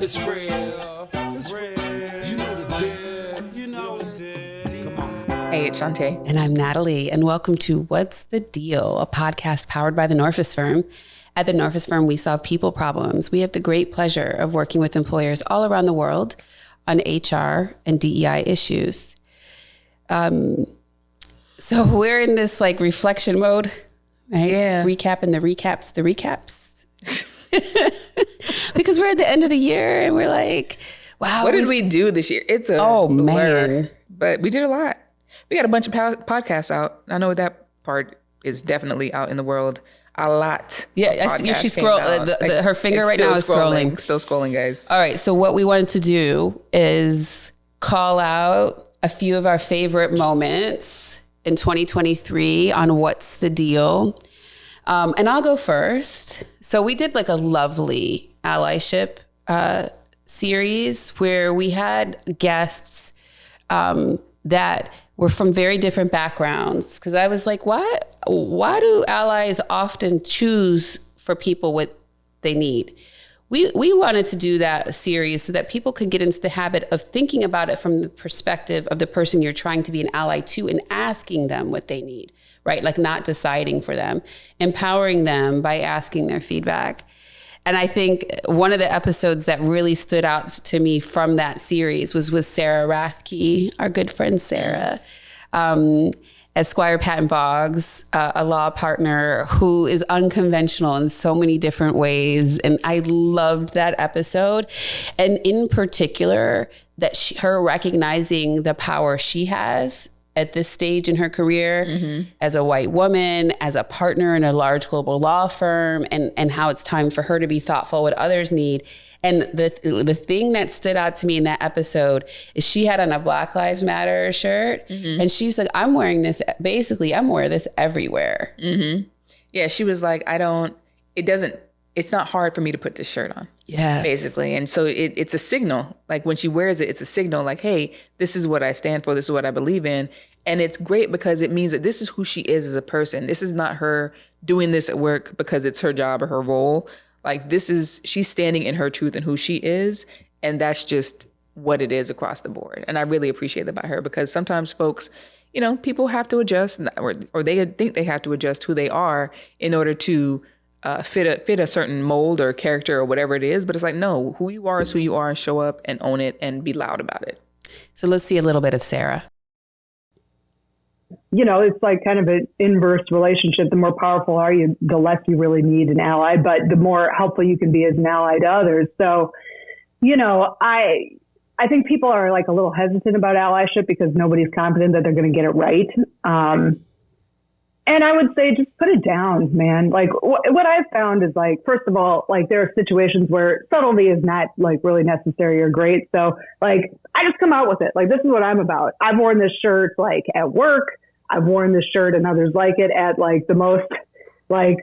It's real. It's real. You know the deal. You know the deal. Come on. Hey, it's Shanté. And I'm Natalie, and welcome to What's the Deal, a podcast powered by The Norfus Firm. At The Norfus Firm, we solve people problems. We have the great pleasure of working with employers all around the world on HR and DEI issues. So we're in this like reflection mode, right? Yeah. Recapping the recaps. Because we're at the end of the year and we're like, wow. What did we do this year? It's a blur, but we did a lot. We got a bunch of podcasts out. I know that part is definitely out in the world. A lot. Yeah, I see she scroll. Her finger right now is scrolling. Still scrolling, guys. All right. So what we wanted to do is call out a few of our favorite moments in 2023 on What's the Deal. And I'll go first. So we did like a lovely allyship series where we had guests that were from very different backgrounds. Because I was like, why do allies often choose for people what they need? We wanted to do that series so that people could get into the habit of thinking about it from the perspective of the person you're trying to be an ally to and asking them what they need, right? Like not deciding for them, empowering them by asking their feedback. And I think one of the episodes that really stood out to me from that series was with Sarah Rathke, our good friend Sarah, at Squire Patton Boggs, a law partner who is unconventional in so many different ways. And I loved that episode. And in particular, that her recognizing the power she has at this stage in her career as a white woman, as a partner in a large global law firm, and how it's time for her to be thoughtful what others need. And the thing that stood out to me in that episode is she had on a Black Lives Matter shirt. And she's like, I'm wearing this everywhere. Yeah, she was like, it's not hard for me to put this shirt on. Yeah. Basically. And so it's a signal. Like when she wears it, it's a signal like, hey, this is what I stand for. This is what I believe in. And it's great because it means that this is who she is as a person. This is not her doing this at work because it's her job or her role. Like she's standing in her truth and who she is. And that's just what it is across the board. And I really appreciate that about her because sometimes folks, people have to adjust or they think they have to adjust who they are in order to fit a certain mold or character or whatever it is. But it's like, no, who you are is who you are and show up and own it and be loud about it. So let's see a little bit of Sarah. It's like kind of an inverse relationship. The more powerful are you, the less you really need an ally, but the more helpful you can be as an ally to others. So, I think people are like a little hesitant about allyship because nobody's confident that they're going to get it right. And I would say just put it down, man. Like what I've found is like, first of all, like there are situations where subtlety is not like really necessary or great. So like, I just come out with it. Like, this is what I'm about. I've worn this shirt like at work. I've worn this shirt and others like it at like the most like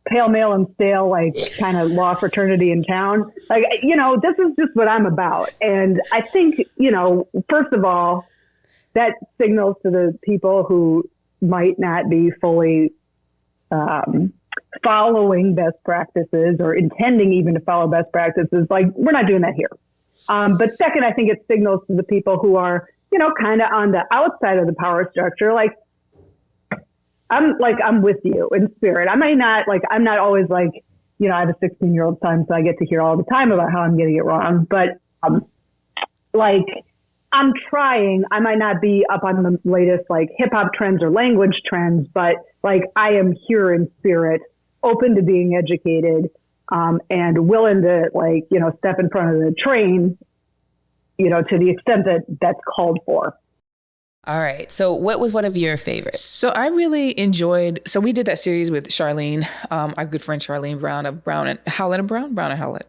pale, male and stale, like kind of law fraternity in town. Like, this is just what I'm about. And I think, first of all, that signals to the people who might not be fully following best practices or intending even to follow best practices. Like, we're not doing that here. But second, I think it signals to the people who are, kind of on the outside of the power structure. Like, I'm with you in spirit. I'm not always like, I have a 16-year-old son, so I get to hear all the time about how I'm getting it wrong. But I'm trying. I might not be up on the latest like hip hop trends or language trends, but like I am here in spirit, open to being educated, and willing to step in front of the train, to the extent that that's called for. All right. So what was one of your favorites? So I really enjoyed, we did that series with Charlene, our good friend Charlene Brown of Brown and Howlett.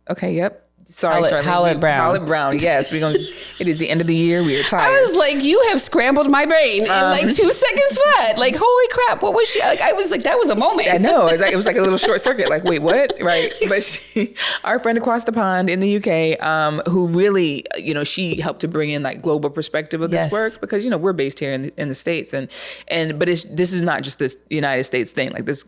Okay. Yep. Sorry, Charlene. Howlett Brown. Yes, it is the end of the year. We are tired. I was like, you have scrambled my brain in like 2 seconds flat. Like, holy crap, what was she? Like, I was like, that was a moment. I know. It was like a little short circuit. Like, wait, what? Right. But our friend across the pond in the UK, who really, she helped to bring in like global perspective of this work because, we're based here in the States. But this is not just this United States thing. Like this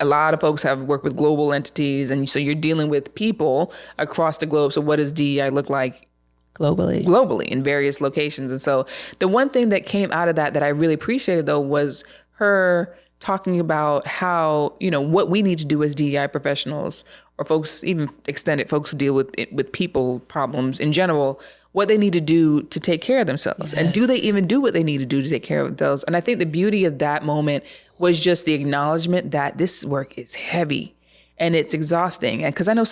a lot of folks have worked with global entities, and so you're dealing with people across the globe. So what does DEI look like globally in various locations? And so the one thing that came out of that I really appreciated, though, was her talking about how, what we need to do as DEI professionals, or folks, even extended folks who deal with people problems in general, what they need to do to take care of themselves. Yes. And do they even do what they need to do to take care of themselves? And I think the beauty of that moment was just the acknowledgement that this work is heavy and it's exhausting. And because I know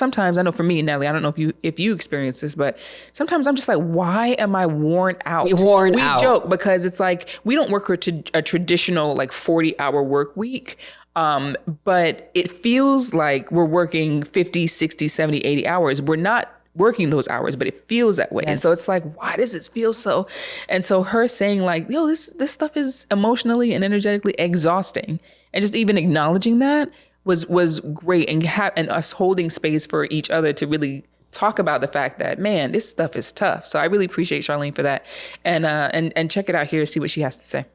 for me, Natalie, I don't know if you experience this, but sometimes I'm just like, why am I worn out? We joke because it's like, we don't work a traditional 40-hour work week. But it feels like we're working 50, 60, 70, 80 hours. We're not working those hours, but it feels that way. Yes. And so it's like, why does it feel so? And so her saying this stuff is emotionally and energetically exhausting. And just even acknowledging that was great, and us holding space for each other to really talk about the fact that, man, this stuff is tough. So I really appreciate Charlene for that. And check it out here, see what she has to say.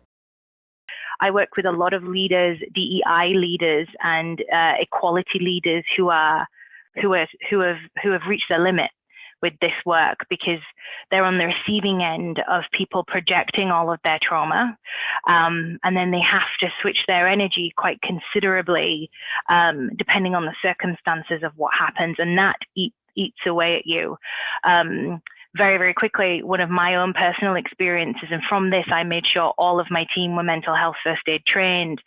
I work with a lot of leaders, DEI leaders and equality leaders who have reached their limit with this work, because they're on the receiving end of people projecting all of their trauma, and then they have to switch their energy quite considerably depending on the circumstances of what happens, and that eats away at you. Very, very quickly, one of my own personal experiences, and from this, I made sure all of my team were mental health first aid trained.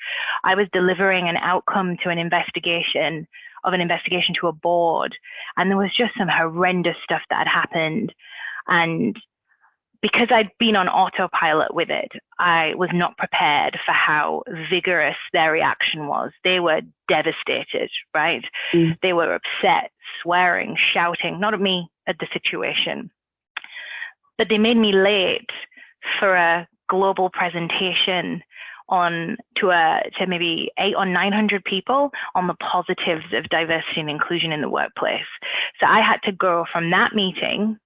I was delivering an outcome to an investigation to a board, and there was just some horrendous stuff that had happened. And because I'd been on autopilot with it, I was not prepared for how vigorous their reaction was. They were devastated, right? Mm. They were upset, swearing, shouting, not at me, at the situation. But they made me late for a global presentation to maybe 800 or 900 people on the positives of diversity and inclusion in the workplace. So I had to go from that meeting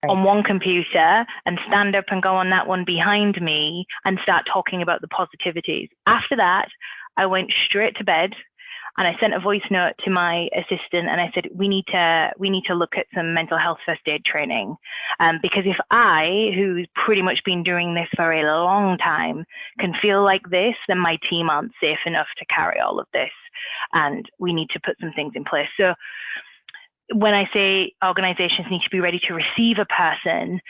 on one computer and stand up and go on that one behind me and start talking about the positivities. After that, I went straight to bed. And I sent a voice note to my assistant, and I said, we need to look at some mental health first aid training. Because if I, who's pretty much been doing this for a long time, can feel like this, then my team aren't safe enough to carry all of this. And we need to put some things in place. So when I say organizations need to be ready to receive a person,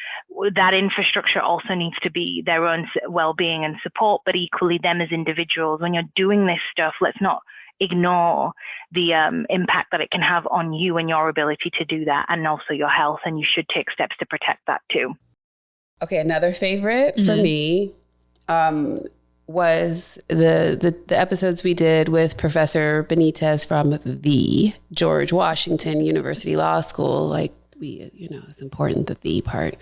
that infrastructure also needs to be their own well-being and support, but equally them as individuals. When you're doing this stuff, let's not ignore the impact that it can have on you and your ability to do that, and also your health, and you should take steps to protect that too. Okay, another favorite for me was the episodes we did with Professor Benitez from the George Washington University Law School. It's important, the part.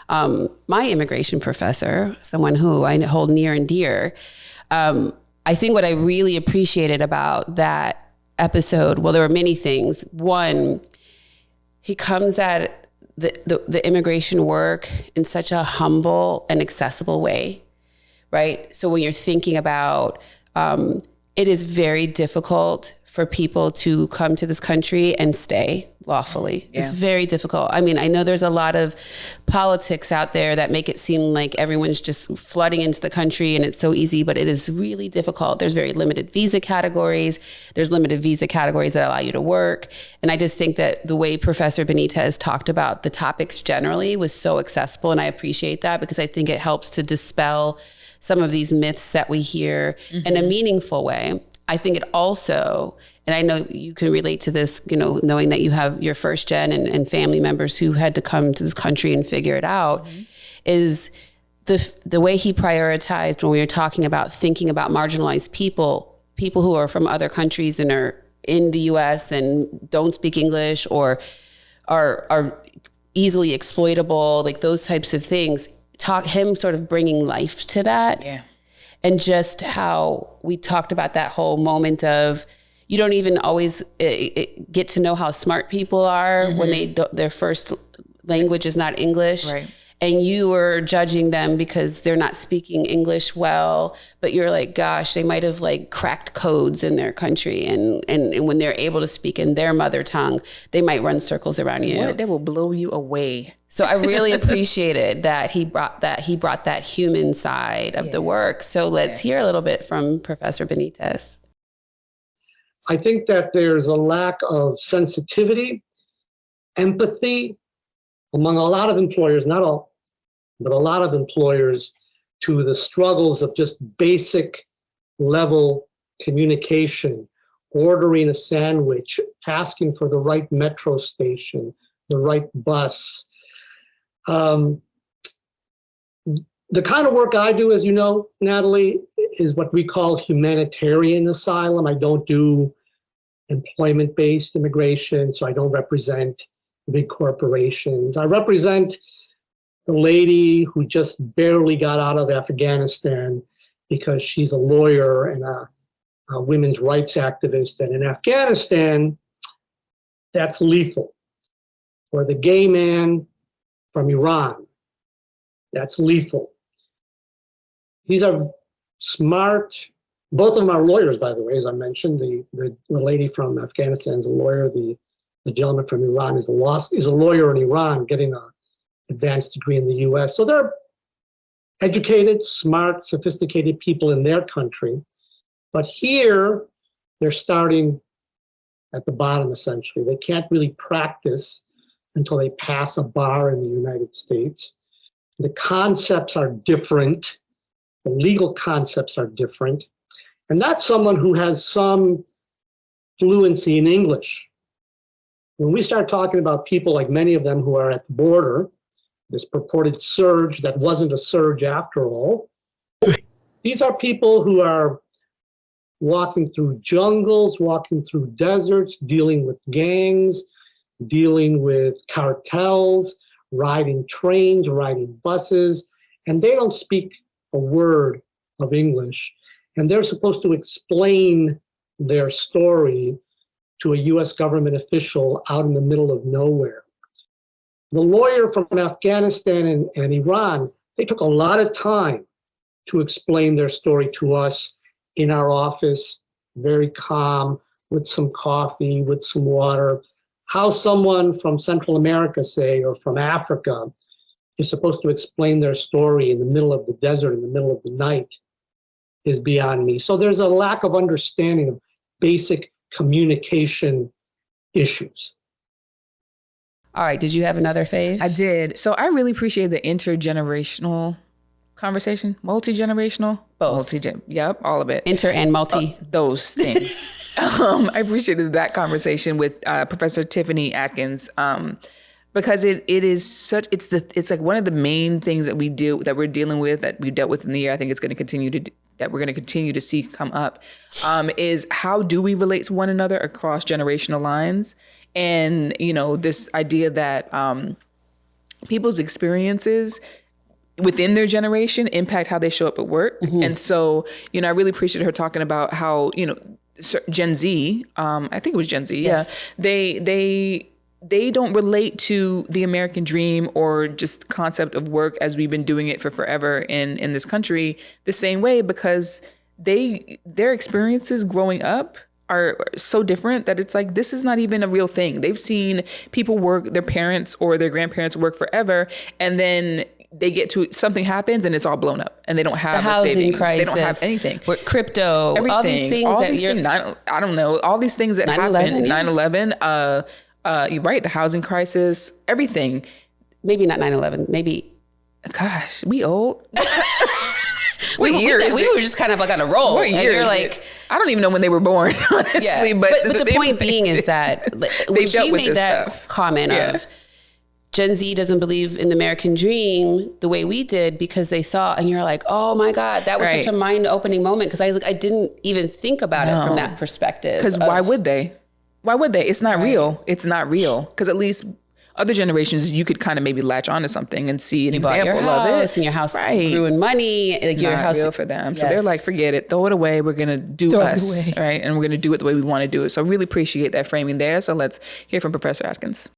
My immigration professor, someone who I hold near and dear, I think what I really appreciated about that episode, well, there were many things. One, he comes at the immigration work in such a humble and accessible way, right? So when you're thinking about, it is very difficult for people to come to this country and stay lawfully. Yeah. It's very difficult. I mean, I know there's a lot of politics out there that make it seem like everyone's just flooding into the country and it's so easy, but it is really difficult. There's very limited visa categories. There's limited visa categories that allow you to work. And I just think that the way Professor Benitez talked about the topics generally was so accessible. And I appreciate that because I think it helps to dispel some of these myths that we hear in a meaningful way. I think it also, and I know you can relate to this, knowing that you have your first gen and family members who had to come to this country and figure it out, is the way he prioritized when we were talking about thinking about marginalized people who are from other countries and are in the US and don't speak English or are easily exploitable, like those types of things, him sort of bringing life to that. Yeah. And just how we talked about that whole moment of you don't even always get to know how smart people are when their first language is not English. Right. and you were judging them because they're not speaking English well, but you're like, gosh, they might have like cracked codes in their country. And when they're able to speak in their mother tongue, they might run circles around you. What? They will blow you away. So I really appreciated that he brought that human side of the work. So let's hear a little bit from Professor Benitez. I think that there's a lack of sensitivity, empathy among a lot of employers, not all, but a lot of employers, to the struggles of just basic level communication, ordering a sandwich, asking for the right metro station, the right bus. The kind of work I do, as you know, Natalie, is what we call humanitarian asylum. I don't do employment-based immigration, so I don't represent big corporations. I represent the lady who just barely got out of Afghanistan because she's a lawyer and a women's rights activist. And in Afghanistan, that's lethal. Or the gay man from Iran, that's lethal. These are smart, both of them are lawyers, by the way, as I mentioned. The lady from Afghanistan is a lawyer. The gentleman from Iran is a lawyer in Iran getting an advanced degree in the US. So they're educated, smart, sophisticated people in their country. But here, they're starting at the bottom, essentially. They can't really practice until they pass a bar in the United States. The concepts are different. The legal concepts are different. And that's someone who has some fluency in English. When we start talking about people like many of them who are at the border, this purported surge that wasn't a surge after all, these are people who are walking through jungles, walking through deserts, dealing with gangs, dealing with cartels, riding trains, riding buses, and they don't speak a word of English. And they're supposed to explain their story to a US government official out in the middle of nowhere. The lawyer from Afghanistan and Iran, they took a lot of time to explain their story to us in our office, very calm, with some coffee, with some water. How someone from Central America, say, or from Africa, is supposed to explain their story in the middle of the desert, in the middle of the night, is beyond me. So there's a lack of understanding of basic communication issues. All right, did you have another fave? I did. So I really appreciate the intergenerational conversation, multi-generational. Both. Yep, all of it. Inter and multi. Those things. I appreciated that conversation with Professor Tiffany Atkins because it is such, it's like one of the main things that we're dealing with, that we dealt with in the year. I think it's going to continue that we're going to continue to see come up, is how do we relate to one another across generational lines? And, this idea that people's experiences within their generation impact how they show up at work. Mm-hmm. And so, I really appreciated her talking about how, Gen Z, I think it was Gen Z, yes. They don't relate to the American dream or just concept of work as we've been doing it for forever in this country the same way, because their experiences growing up are so different that it's like, this is not even a real thing. They've seen people work, their parents or their grandparents work forever, and then they get to, something happens and it's all blown up and they don't have the housing savings. Crisis, they don't have anything. Crypto, everything, all these things I don't know, all these things that happened, 9/11, right, the housing crisis, everything. Maybe not 9/11, maybe. Gosh, we old. We were just kind of like on a roll. What year you're like, I don't even know when they were born, honestly. Yeah, but the point being is that when she made that comment of Gen Z doesn't believe in the American dream the way we did because they saw, and you're like, oh my God, that was such a mind-opening moment, because I was like, I didn't even think about it from that perspective. Because why would they? Why would they? It's not real. It's not real. Because at least other generations, you could kind of maybe latch onto something and see an example of it. And your house grew in money. It's your house real for them. Yes. So they're like, forget it, throw it away. We're gonna do us, right? And we're gonna do it the way we want to do it. So I really appreciate that framing there. So let's hear from Professor Atkins.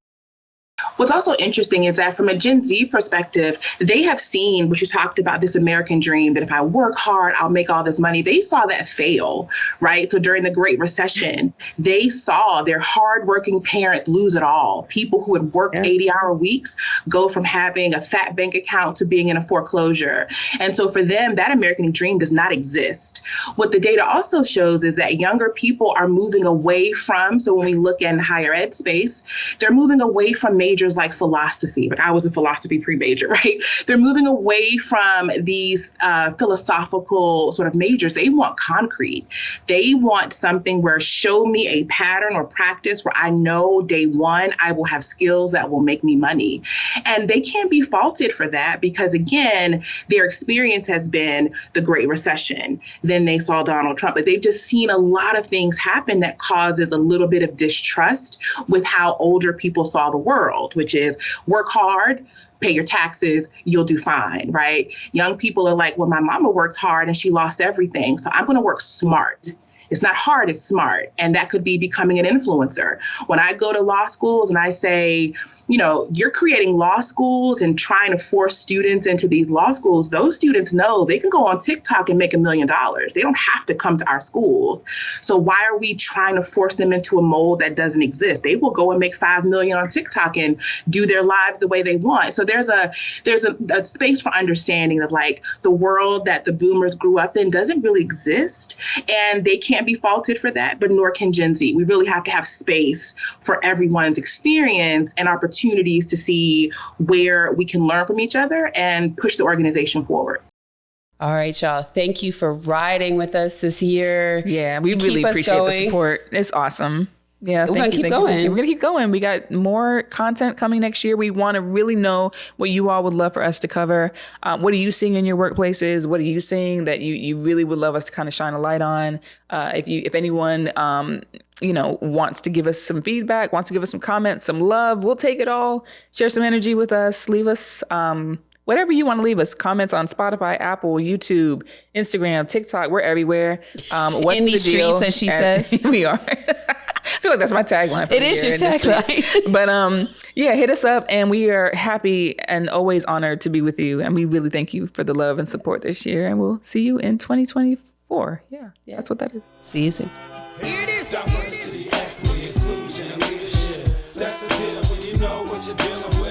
What's also interesting is that from a Gen Z perspective, they have seen what you talked about, this American dream, that if I work hard, I'll make all this money. They saw that fail, right? So during the Great Recession, they saw their hardworking parents lose it all. People who had worked 80-hour weeks go from having a fat bank account to being in a foreclosure. And so for them, that American dream does not exist. What the data also shows is that younger people are moving away from, so when we look in the higher ed space, they're moving away from majors like philosophy. Like I was a philosophy pre-major, right? They're moving away from these philosophical sort of majors. They want concrete. They want something where show me a pattern or practice where I know day one, I will have skills that will make me money. And they can't be faulted for that because, again, their experience has been the Great Recession. Then they saw Donald Trump. Like they've just seen a lot of things happen that causes a little bit of distrust with how older people saw the world, which is work hard, pay your taxes, you'll do fine, right? Young people are like, well, my mama worked hard and she lost everything, so I'm going to work smart. It's not hard, it's smart. And that could be becoming an influencer. When I go to law schools and I say, you know, you're creating law schools and trying to force students into these law schools, those students know they can go on TikTok and make $1 million. They don't have to come to our schools. So why are we trying to force them into a mold that doesn't exist? They will go and make 5 million on TikTok and do their lives the way they want. So there's a space for understanding of like the world that the boomers grew up in doesn't really exist, and they can't be faulted for that, but nor can Gen Z. We really have to have space for everyone's experience and opportunities to see where we can learn from each other and push the organization forward. All right, y'all. Thank you for riding with us this year. Yeah, we really appreciate the support. It's awesome. Yeah, we're going to keep going. We're going to keep going. We got more content coming next year. We want to really know what you all would love for us to cover. What are you seeing in your workplaces? What are you seeing that you really would love us to kind of shine a light on? If anyone wants to give us some feedback, wants to give us some comments, some love, we'll take it all. Share some energy with us. Leave us whatever you want to leave us. Comments on Spotify, Apple, YouTube, Instagram, TikTok. We're everywhere. What's in these the deal? streets, as she says. We are. I feel like that's my tagline. It is your tagline. But hit us up, and we are happy and always honored to be with you. And we really thank you for the love and support this year. And we'll see you in 2024. Yeah, that's what that is. See you soon. Here it is. Diversity, equity, inclusion, and leadership. That's the deal when you know what you're dealing with.